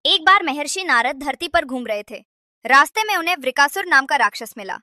एक बार महर्षि नारद धरती पर घूम रहे थे। रास्ते में उन्हें वृकासुर नाम का राक्षस मिला।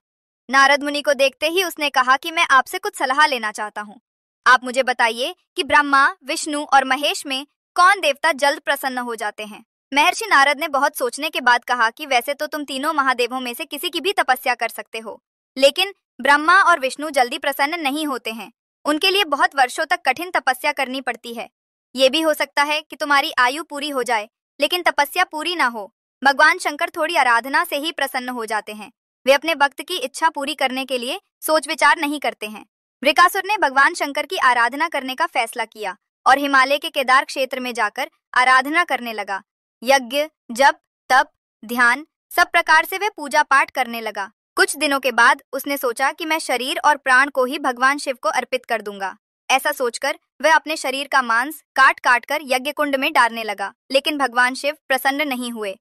नारद मुनि को देखते ही उसने कहा कि मैं आपसे कुछ सलाह लेना चाहता हूँ। आप मुझे बताइए कि ब्रह्मा, विष्णु और महेश में कौन देवता जल्द प्रसन्न हो जाते हैं। महर्षि नारद ने बहुत सोचने के बाद कहा कि वैसे तो तुम तीनों महादेवों में से किसी की भी तपस्या कर सकते हो, लेकिन ब्रह्मा और विष्णु जल्दी प्रसन्न नहीं होते हैं। उनके लिए बहुत वर्षों तक कठिन तपस्या करनी पड़ती है। ये भी हो सकता है कि तुम्हारी आयु पूरी हो जाए लेकिन तपस्या पूरी ना हो। भगवान शंकर थोड़ी आराधना से ही प्रसन्न हो जाते हैं। वे अपने भक्त की इच्छा पूरी करने के लिए सोच विचार नहीं करते हैं। वृकासुर ने भगवान शंकर की आराधना करने का फैसला किया और हिमालय के केदार क्षेत्र में जाकर आराधना करने लगा। यज्ञ, जप, तप, ध्यान सब प्रकार से वह पूजा पाठ करने लगा। कुछ दिनों के बाद उसने सोचा कि मैं शरीर और प्राण को ही भगवान शिव को अर्पित कर दूंगा। ऐसा सोचकर वह अपने शरीर का मांस काट काट कर यज्ञ कुंड में डालने लगा, लेकिन भगवान शिव प्रसन्न नहीं हुए।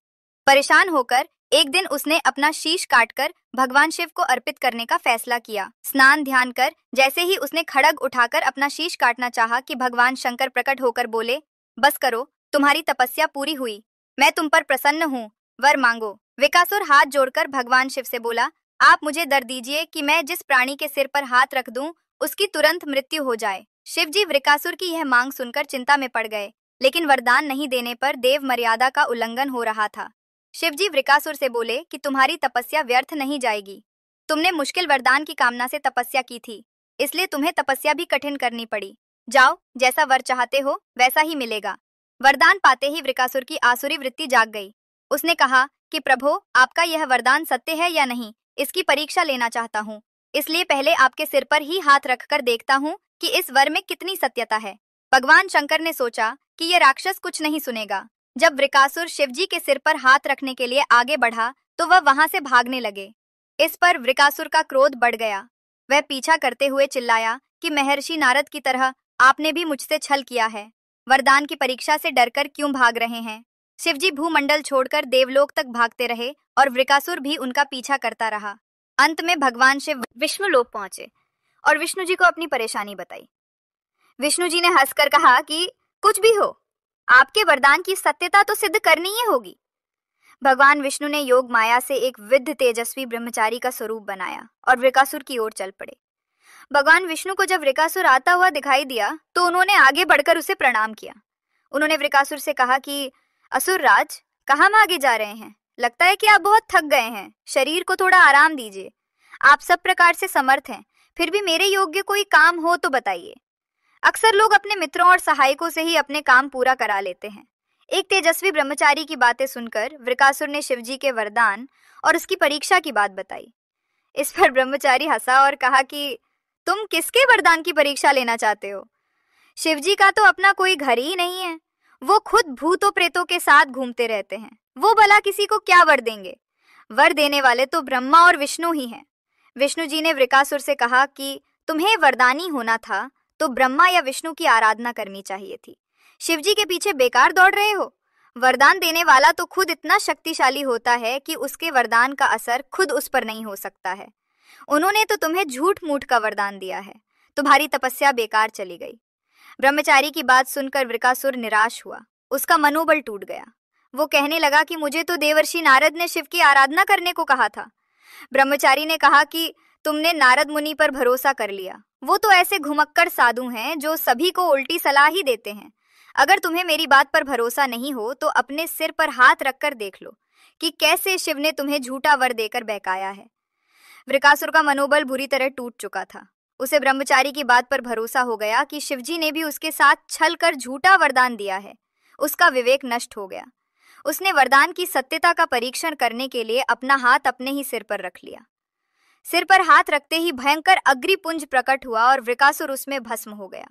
परेशान होकर एक दिन उसने अपना शीश काटकर भगवान शिव को अर्पित करने का फैसला किया। स्नान ध्यान कर जैसे ही उसने खड़ग उठाकर अपना शीश काटना चाहा कि भगवान शंकर प्रकट होकर बोले, बस करो, तुम्हारी तपस्या पूरी हुई, मैं तुम पर प्रसन्न हूँ, वर मांगो। वृकासुर हाथ जोड़कर भगवान शिव से बोला, आप मुझे वर दीजिए कि मैं जिस प्राणी के सिर पर हाथ रख दूं उसकी तुरंत मृत्यु हो जाए। शिवजी वृकासुर की यह मांग सुनकर चिंता में पड़ गए, लेकिन वरदान नहीं देने पर देव मर्यादा का उल्लंघन हो रहा था। शिवजी वृकासुर से बोले कि तुम्हारी तपस्या व्यर्थ नहीं जाएगी। तुमने मुश्किल वरदान की कामना से तपस्या की थी, इसलिए तुम्हें तपस्या भी कठिन करनी पड़ी। जाओ, जैसा वर चाहते हो वैसा ही मिलेगा। वरदान पाते ही वृकासुर की आसुरी वृत्ति जाग गई। उसने कहा कि प्रभो, आपका यह वरदान सत्य है या नहीं, इसकी परीक्षा लेना चाहता हूँ, इसलिए पहले आपके सिर पर ही हाथ रखकर देखता हूँ कि इस वर में कितनी सत्यता है। भगवान शंकर ने सोचा कि यह राक्षस कुछ नहीं सुनेगा। जब वृकासुर शिवजी के सिर पर हाथ रखने के लिए आगे बढ़ा तो वह वहां से भागने लगे। इस पर वृकासुर का क्रोध बढ़ गया। वह पीछा करते हुए चिल्लाया कि महर्षि नारद की तरह आपने भी मुझसे छल किया है। वरदान की परीक्षा से डरकर क्यों भाग रहे हैं। शिवजी भूमंडल छोड़कर देवलोक तक भागते रहे और वृकासुर भी उनका पीछा करता रहा। अंत में भगवान शिव विष्णु लोक पहुंचे और विष्णु जी को अपनी परेशानी बताई। विष्णु जी ने हंसकर कहा कि कुछ भी हो, आपके वरदान की सत्यता तो सिद्ध करनी ही होगी। भगवान विष्णु ने योग माया से एक विद्ध तेजस्वी ब्रह्मचारी का स्वरूप बनाया और वृकासुर की ओर चल पड़े। भगवान विष्णु को जब वृकासुर आता हुआ दिखाई दिया तो उन्होंने आगे बढ़कर उसे प्रणाम किया। उन्होंने वृकासुर से कहा कि असुर राज, कहाँ भागे जा रहे हैं? लगता है कि आप बहुत थक गए हैं, शरीर को थोड़ा आराम दीजिए। आप सब प्रकार से समर्थ हैं, फिर भी मेरे योग्य कोई काम हो तो बताइए। अक्सर लोग अपने मित्रों और सहायकों से ही अपने काम पूरा करा लेते हैं। एक तेजस्वी ब्रह्मचारी की बातें सुनकर वृकासुर ने शिवजी के वरदान और उसकी परीक्षा की बात बताई। इस पर ब्रह्मचारी हंसा और कहा कि तुम किसके वरदान की परीक्षा लेना चाहते हो? शिवजी का तो अपना कोई घर ही नहीं है। वो खुद भूतों प्रेतों के साथ घूमते रहते हैं। वो भला किसी को क्या वर देंगे? वर देने वाले तो ब्रह्मा और विष्णु ही हैं। विष्णु जी ने वृकासुर से कहा कि तुम्हें वरदानी होना था तो ब्रह्मा या विष्णु की आराधना करनी चाहिए थी। शिवजी के पीछे बेकार दौड़ रहे हो। वरदान देने वाला तो खुद इतना शक्तिशाली होता है कि उसके वरदान का असर खुद उस पर नहीं हो सकता है। उन्होंने तो तुम्हें झूठ मूठ का वरदान दिया है। तुम्हारी तपस्या बेकार चली गई। ब्रह्मचारी की बात सुनकर वृकासुर निराश हुआ। उसका मनोबल टूट गया। वो कहने लगा कि मुझे तो देवर्षि नारद ने शिव की आराधना करने को कहा था। ब्रह्मचारी ने कहा कि तुमने नारद मुनि पर भरोसा कर लिया। वो तो ऐसे घुमक्कड़ साधु हैं जो सभी को उल्टी सलाह ही देते हैं। अगर तुम्हें मेरी बात पर भरोसा नहीं हो तो अपने सिर पर हाथ रखकर देख लो कि कैसे शिव ने तुम्हें झूठा वर देकर बहकाया है। वृकासुर का मनोबल बुरी तरह टूट चुका था। उसे ब्रह्मचारी की बात पर भरोसा हो गया कि शिवजी ने भी उसके साथ छल कर झूठा वरदान दिया है। उसका विवेक नष्ट हो गया। उसने वरदान की सत्यता का परीक्षण करने के लिए अपना हाथ अपने ही सिर पर रख लिया। सिर पर हाथ रखते ही भयंकर अग्निपुंज प्रकट हुआ और वृकासुर उसमें भस्म हो गया।